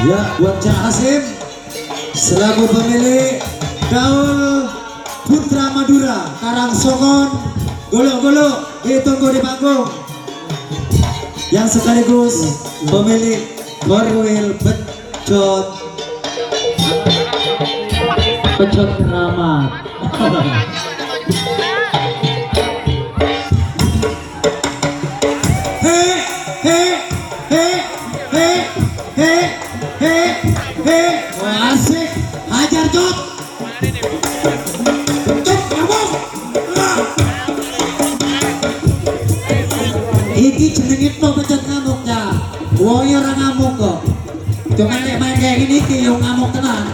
Ya, buat Cak Hasim selaku pemilik Gaul Putra Madura Karangsongon, golok-golok ditunggu di panggung, yang sekaligus pemilik Korwil Pecot Keramat. Asik, hajar Jot. Tutup ngomong. Iki jenengit no Pecot ngamuknya. Woi orang ngamuk kok. Cuma main kayak gini ki yang ngamuk tenang.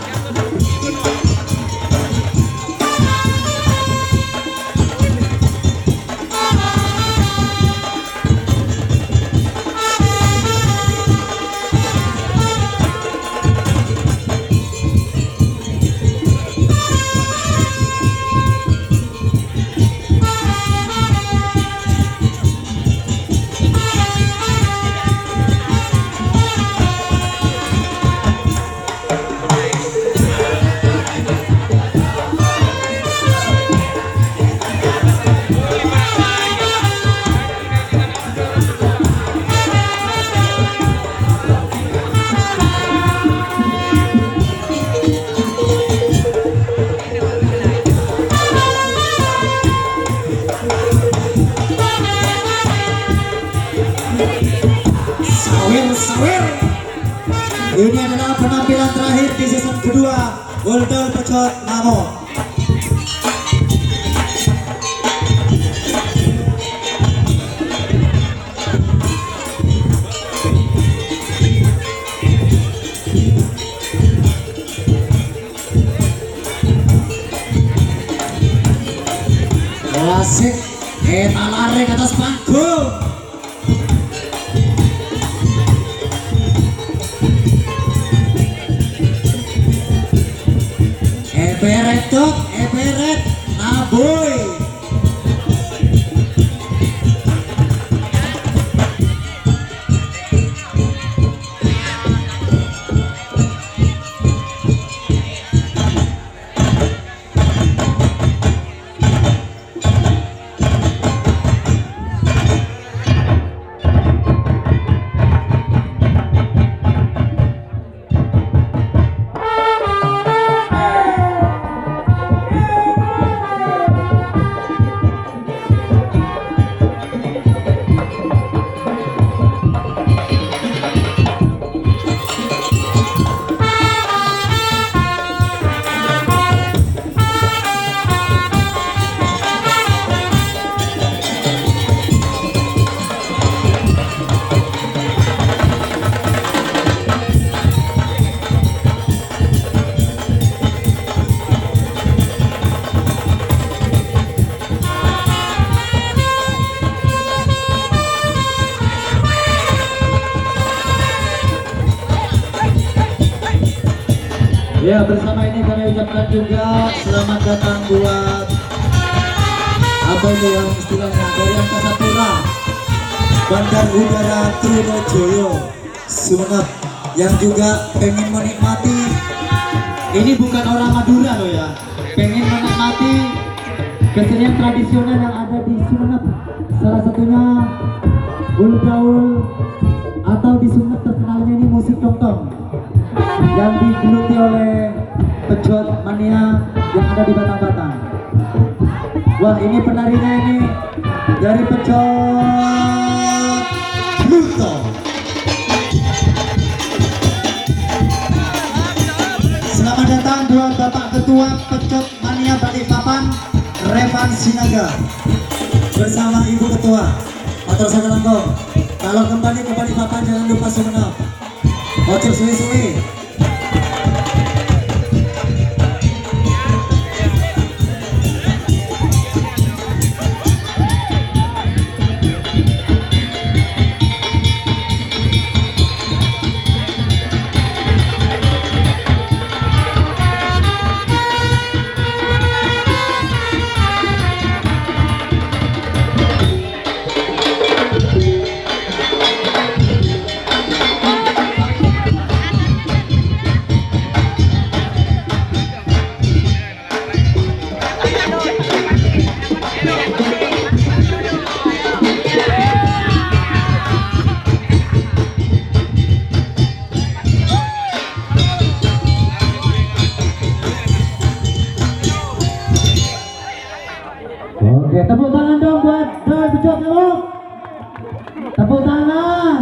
Ini adalah penampilan terakhir di season kedua Golden Pecot Ngamuk. Asik, kita lari ke atas panggung. Eberet dok, eberet, naboy. Ya, bersama ini kami ucapkan juga selamat datang buat apa itu yang istilahnya dari Angkasa Pura Bandar Udara Trunojoyo Sumenep yang juga pengen menikmati, ini bukan orang Madura loh ya, pengen menikmati kesenian tradisional yang ada di Sumenep, salah satunya ul gaul atau di Sumenep terkenalnya ini musik tongtong yang digeluti oleh pejot mania yang ada di Batang-Batang. Wah, ini penarinya ini dari pejot Pluto. Selamat datang buat Bapak Ketua Pejot Mania Balikpapan Revan Sinaga bersama Ibu Ketua. Matur saka langkung. Kalau kembali ke Balikpapan jangan lupa Sumenep. Ojo suwi-suwi. Oke, tepuk tangan dong buat Pejot Ngelok. Tepuk tangan.